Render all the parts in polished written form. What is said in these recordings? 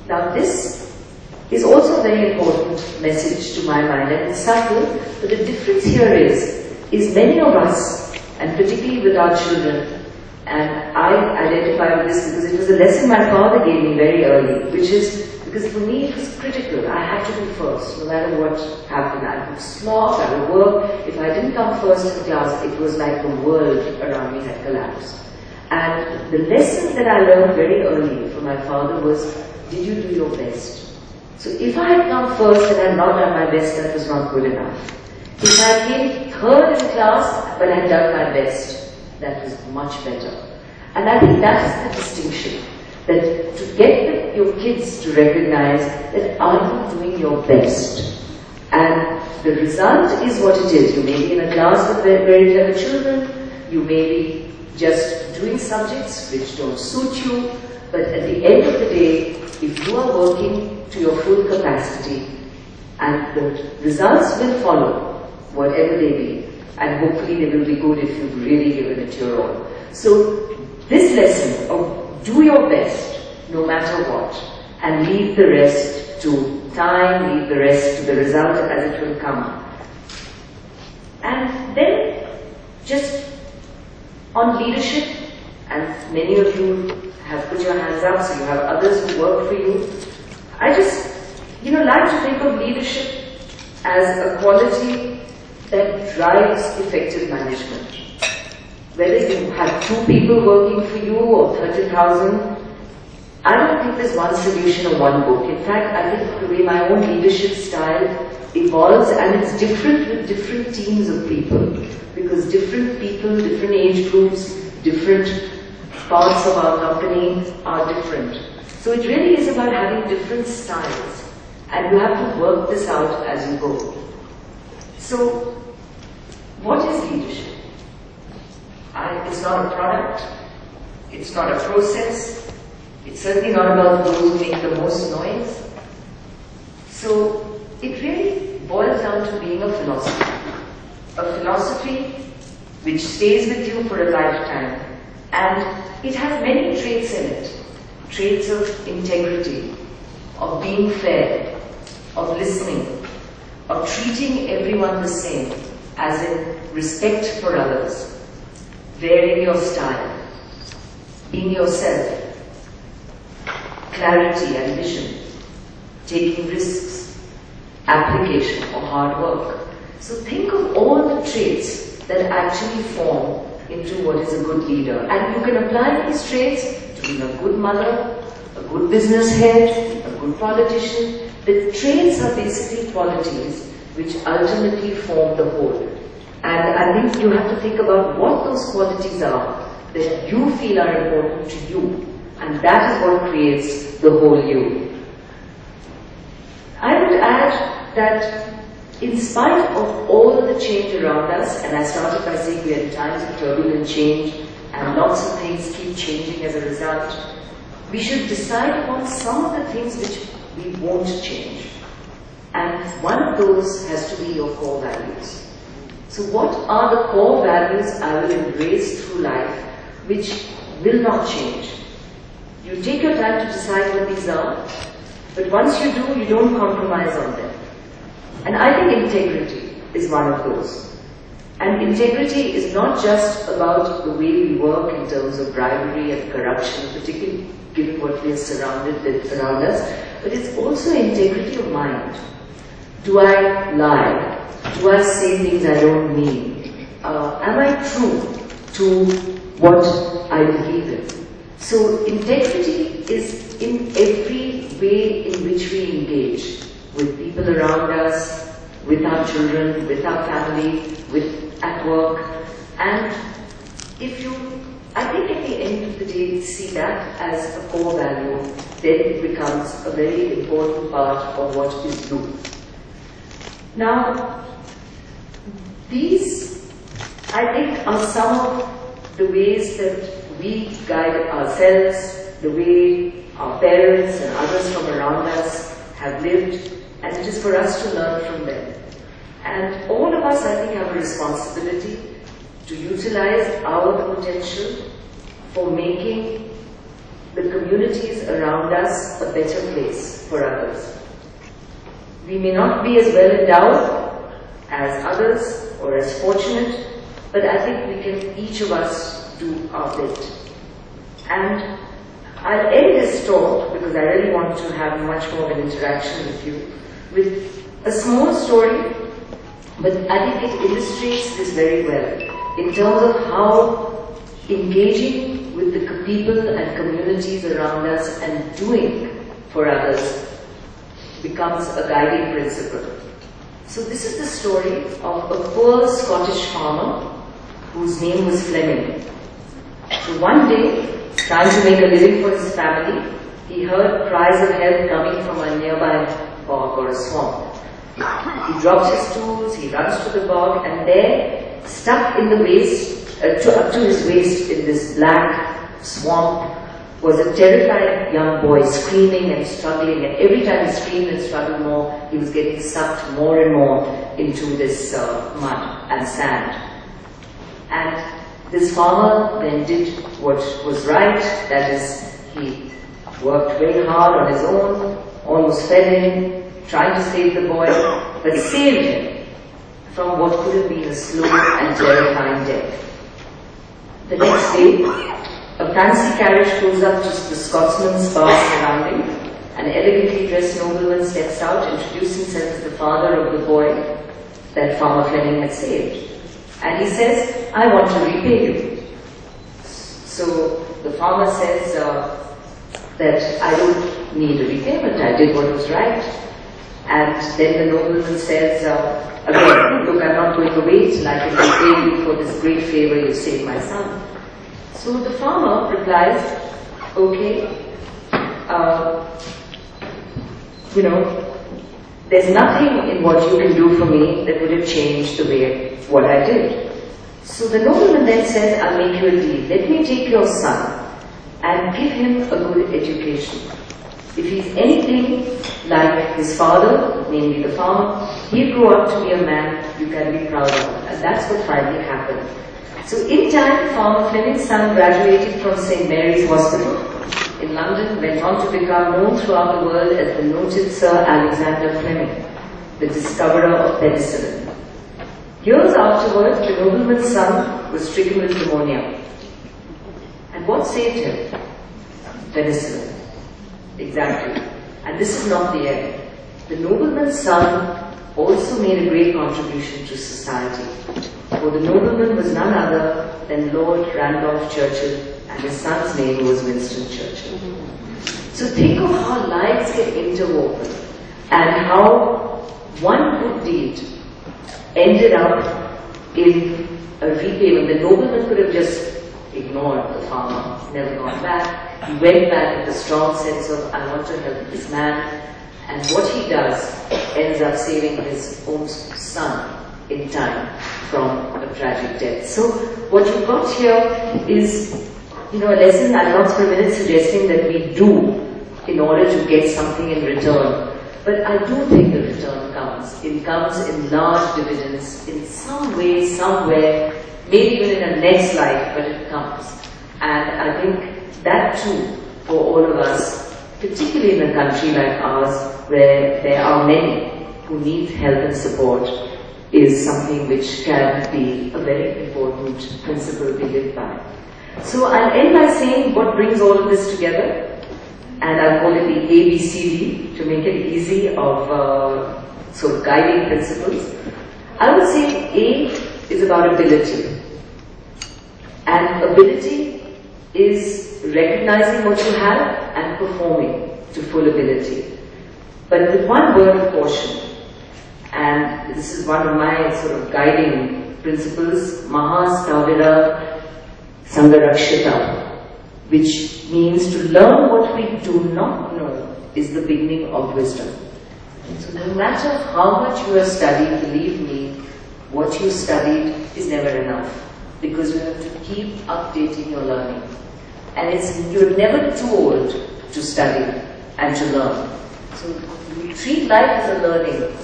Now this is also a very important message to my mind, and it's subtle, but the difference here is many of us, and particularly with our children, and I identify with this because it was a lesson my father gave me very early, which is, because for me it was critical, I had to be first, no matter what happened. I would slog, I would work. If I didn't come first in class, it was like the world around me had collapsed. And the lesson that I learned very early from my father was, did you do your best? So if I had come first and had not done my best, that was not good enough. If I came third in class but had done my best, that was much better. And I think that is the distinction, that to get your kids to recognize that are you doing your best? And the result is what it is. You may be in a class with very clever children, you may be just doing subjects which don't suit you, but at the end of the day, if you are working to your full capacity, and the results will follow, whatever they be, and hopefully they will be good if you've really given it your all. So this lesson of do your best, no matter what, and leave the rest to time, leave the rest to the result as it will come. And then, just on leadership, and many of you have put your hands up, so you have others who work for you. I just, like to think of leadership as a quality that drives effective management. Whether you have 2 people working for you or 30,000, I don't think there's one solution or one book. In fact, I think the way my own leadership style evolves, and it's different with different teams of people, because different people, different age groups, different parts of our company are different. So it really is about having different styles, and you have to work this out as you go. So, what is leadership? It's not a product, it's not a process, it's certainly not about those who make the most noise. So, it really boils down to being a philosophy which stays with you for a lifetime, and it has many traits in it. Traits of integrity, of being fair, of listening, of treating everyone the same, as in respect for others, varying your style, being yourself, clarity and vision, taking risks, application or hard work. So think of all the traits that actually form into what is a good leader. And you can apply these traits to being a good mother, a good business head, a good politician. The traits are basically qualities which ultimately form the whole. And I think you have to think about what those qualities are that you feel are important to you. And that is what creates the whole you. I would add that in spite of all the change around us, and I started by saying we are in times of turbulent change and lots of things keep changing as a result, we should decide upon some of the things which we won't change. And one of those has to be your core values. So what are the core values I will embrace through life which will not change? You take your time to decide what these are, but once you do, you don't compromise on them. And I think integrity is one of those. And integrity is not just about the way we work in terms of bribery and corruption, particularly given what we are surrounded with around us, but it's also integrity of mind. Do I lie? Do I say things I don't mean? Am I true to what I believe in? So integrity is in every way in which we engage with people around us, with our children, with our family, at work. And if you, I think at the end of the day, see that as a core value, then it becomes a very important part of what is you. Now, these, I think, are some of the ways that we guide ourselves, the way our parents and others from around us have lived, and it is for us to learn from them. And all of us, I think, have a responsibility to utilize our potential for making the communities around us a better place for others. We may not be as well endowed as others or as fortunate, but I think we can, each of us, do our bit. And I'll end this talk, because I really want to have much more of an interaction with you, with a small story, but I think it illustrates this very well in terms of how engaging with the people and communities around us and doing for others becomes a guiding principle. So this is the story of a poor Scottish farmer whose name was Fleming. So one day, trying to make a living for his family, he heard cries of help coming from a nearby bog or a swamp. He drops his tools, he runs to the bog, and there, stuck in the waist, up to his waist in this black swamp, was a terrified young boy screaming and struggling, and every time he screamed and struggled more, he was getting sucked more and more into this mud and sand. And this farmer then did what was right, that is, he worked very hard on his own, almost fell in, trying to save the boy, but saved him from what could have been a slow and terrifying death. The next day, a fancy carriage pulls up to the Scotsman's sparse surrounding. An elegantly dressed nobleman steps out, introducing himself as the father of the boy that Farmer Fleming had saved. And he says, I want to repay you. So the farmer says that I don't need a repayment, I did what was right. And then the nobleman says, again, look, I'm not going to wait till I can repay you for this great favor you saved my son. So the farmer replies, okay, you know, there's nothing in what you can do for me that would have changed the way what I did. So the nobleman then says, I'll make you a deal. Let me take your son and give him a good education. If he's anything like his father, namely the farmer, he'll grow up to be a man you can be proud of. And that's what finally happened. So in time, Farmer Fleming's son graduated from St. Mary's Hospital in London, went on to become known throughout the world as the noted Sir Alexander Fleming, the discoverer of penicillin. Years afterwards, the nobleman's son was stricken with pneumonia. And what saved him? Penicillin. Exactly. And this is not the end. The nobleman's son also made a great contribution to society. For the nobleman was none other than Lord Randolph Churchill, and his son's name was Winston Churchill. So think of how lives get interwoven, and how one good deed ended up in a repayment. The nobleman could have just ignored the farmer, never gone back. He went back with a strong sense of, I want to help this man. And what he does ends up saving his own son in time from a tragic death. So what you've got here is, you know, a lesson. I'm not for a minute suggesting that we do in order to get something in return. But I do think the return comes. It comes in large dividends, in some way, somewhere, maybe even in a next life, but it comes. And I think that too, for all of us, particularly in a country like ours, where there are many who need help and support, is something which can be a very important principle to live by. So I'll end by saying what brings all of this together, and I'll call it the ABCD to make it easy of sort of guiding principles. I would say A is about ability, and ability is recognizing what you have and performing to full ability. But with one word of caution, and this is one of my sort of guiding principles, Maha Stavira Sangarakshita, which means to learn what we do not know is the beginning of wisdom. So no matter how much you have studied, believe me, what you studied is never enough, because you have to keep updating your learning. And you're never too old to study and to learn. So you treat life as a learning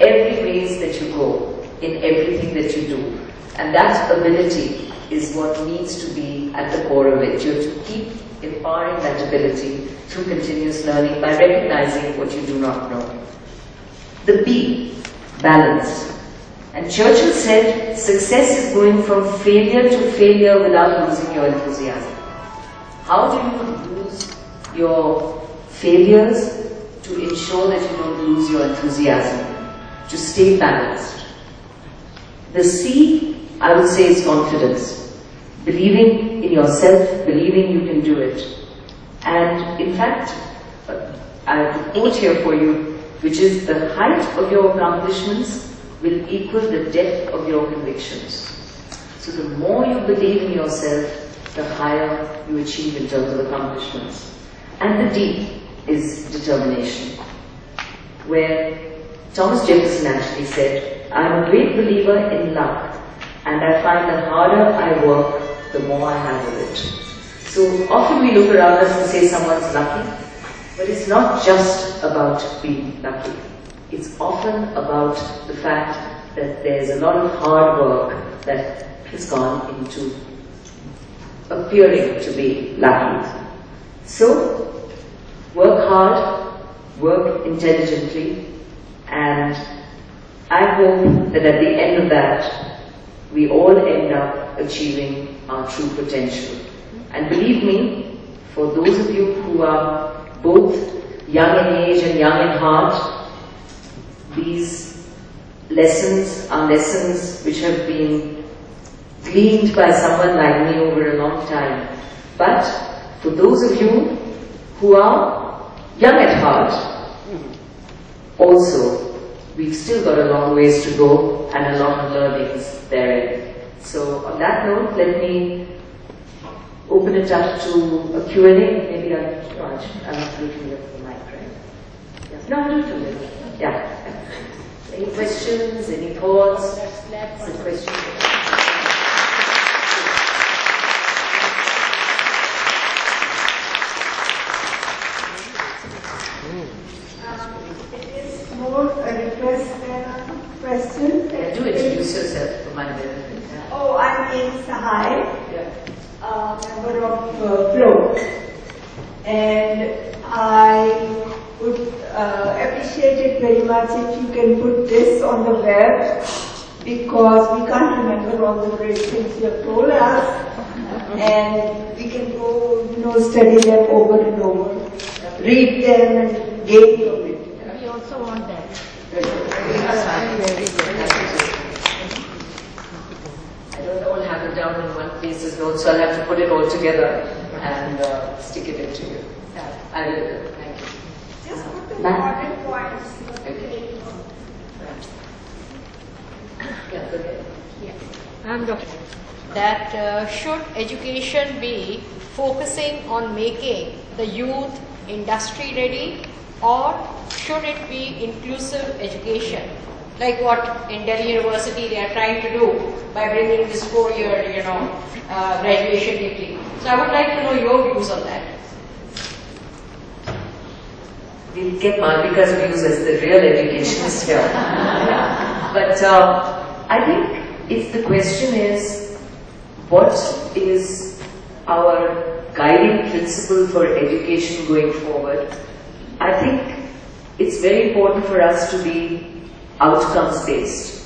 every ways that you go, in everything that you do. And that ability is what needs to be at the core of it. You have to keep empowering that ability through continuous learning by recognizing what you do not know. The B, balance. And Churchill said, success is going from failure to failure without losing your enthusiasm. How do you use your failures to ensure that you don't lose your enthusiasm? To stay balanced. The C, I would say, is confidence. Believing in yourself, believing you can do it. And in fact, I have a quote here for you, which is the height of your accomplishments will equal the depth of your convictions. So the more you believe in yourself, the higher you achieve in terms of accomplishments. And the D is determination, where Thomas Jefferson actually said, I am a great believer in luck, and I find the harder I work, the more I have of it. So often we look around us and say someone's lucky, but it's not just about being lucky. It's often about the fact that there's a lot of hard work that has gone into appearing to be lucky. So, work hard, work intelligently, and I hope that at the end of that, we all end up achieving our true potential. And believe me, for those of you who are both young in age and young in heart, these lessons are lessons which have been gleaned by someone like me over a long time. But for those of you who are young at heart, also, we've still got a long ways to go and a lot of learnings therein. So on that note, let me open it up to a Q&A. Maybe I'll have to do it for the mic, right? Yeah. No, I'll do it. Yeah. Any questions, any thoughts? Some questions? It is more a request than a question. Yeah, do introduce yourself for my benefit. Oh, I'm Naina Sahai, member of Flow. And I would appreciate it very much if you can put this on the web, because we can't remember all the great things you have told us, and we can go, study them over and over, read them and gain from it. We also want that. I don't all have it down in one place as notes, so I'll have to put it all together and stick it into you. I will do. Thank you. Just put the important points. Okay. Yeah, go ahead. I'm Dr. That should education be focusing on making the youth industry ready, or should it be inclusive education, like what in Delhi University they are trying to do by bringing this 4-year, graduation degree. So I would like to know your views on that. We'll get Malvika's views as the real educationist here. But I think if the question is, what is our guiding principle for education going forward, I think it's very important for us to be outcomes based.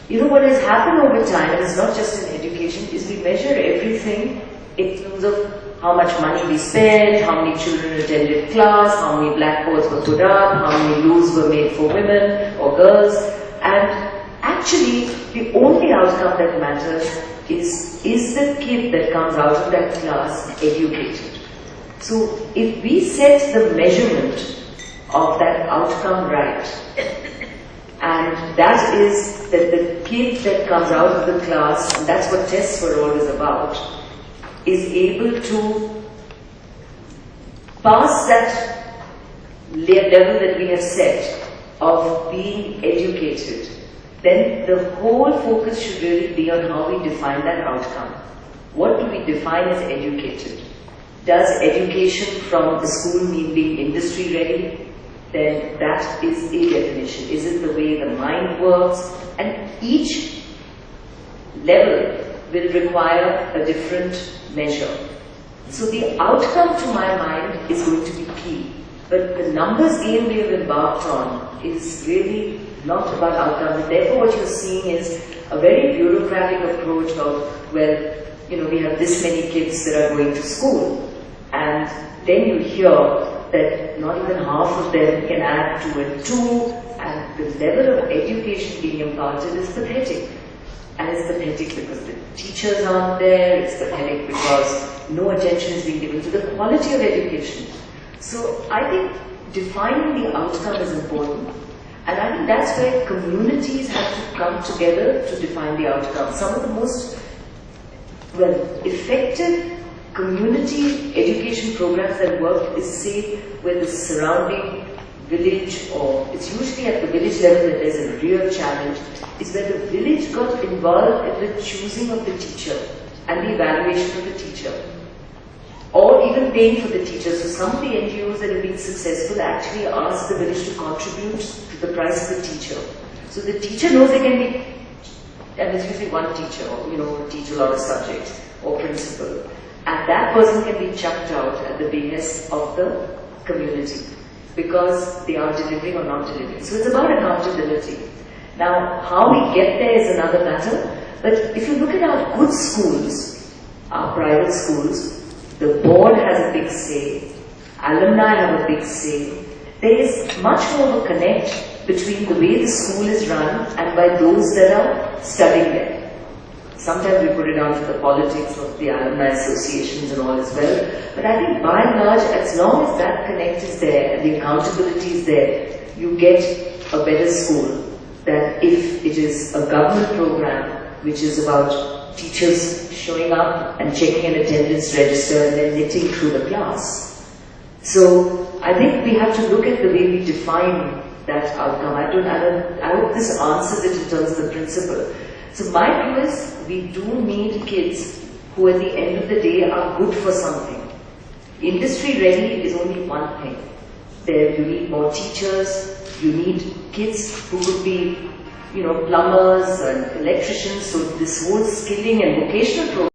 What has happened over time, and it's not just in education, is we measure everything in terms of how much money we spent, how many children attended class, how many blackboards were put up, how many rules were made for women or girls, and actually the only outcome that matters is the kid that comes out of that class educated? So if we set the measurement of that outcome right, and that is that the kid that comes out of the class, and that's what Tests for All is about, is able to pass that level that we have set of being educated, then the whole focus should really be on how we define that outcome. What do we define as educated? Does education from the school mean being industry ready? Then that is a definition. Is it the way the mind works? And each level will require a different measure. So the outcome, to my mind, is going to be key. But the numbers game we have embarked on is really not about outcomes. And therefore, what you're seeing is a very bureaucratic approach of, well, you know, we have this many kids that are going to school. And then you hear that not even half of them can add to it too, and the level of education being imparted is pathetic. And it's pathetic because the teachers aren't there, it's pathetic because no attention is being given to the quality of education. So I think defining the outcome is important, and I think that's where communities have to come together to define the outcome. Some of the most, well, effective community education programs that work is, say, where the surrounding village, or it's usually at the village level that there's a real challenge, is where the village got involved in the choosing of the teacher and the evaluation of the teacher, or even paying for the teacher. So some of the NGOs that have been successful actually ask the village to contribute to the price of the teacher. So the teacher knows they can be, and it's usually one teacher, or, you know, teach a lot of subjects, or principal. And that person can be chucked out at the behest of the community because they are delivering or not delivering. So it's about accountability. Now, how we get there is another matter, but if you look at our good schools, our private schools, the board has a big say, alumni have a big say. There is much more of a connect between the way the school is run and by those that are studying there. Sometimes we put it down to the politics of the alumni associations and all as well. But I think by and large, as long as that connect is there and the accountability is there, you get a better school than if it is a government program which is about teachers showing up and checking an attendance register and then knitting through the class. So I think we have to look at the way we define that outcome. I hope this answers it in terms of the principle. So my view is, we do need kids who at the end of the day are good for something. Industry ready is only one thing. There you need more teachers, you need kids who could be, you know, plumbers and electricians, so this whole skilling and vocational program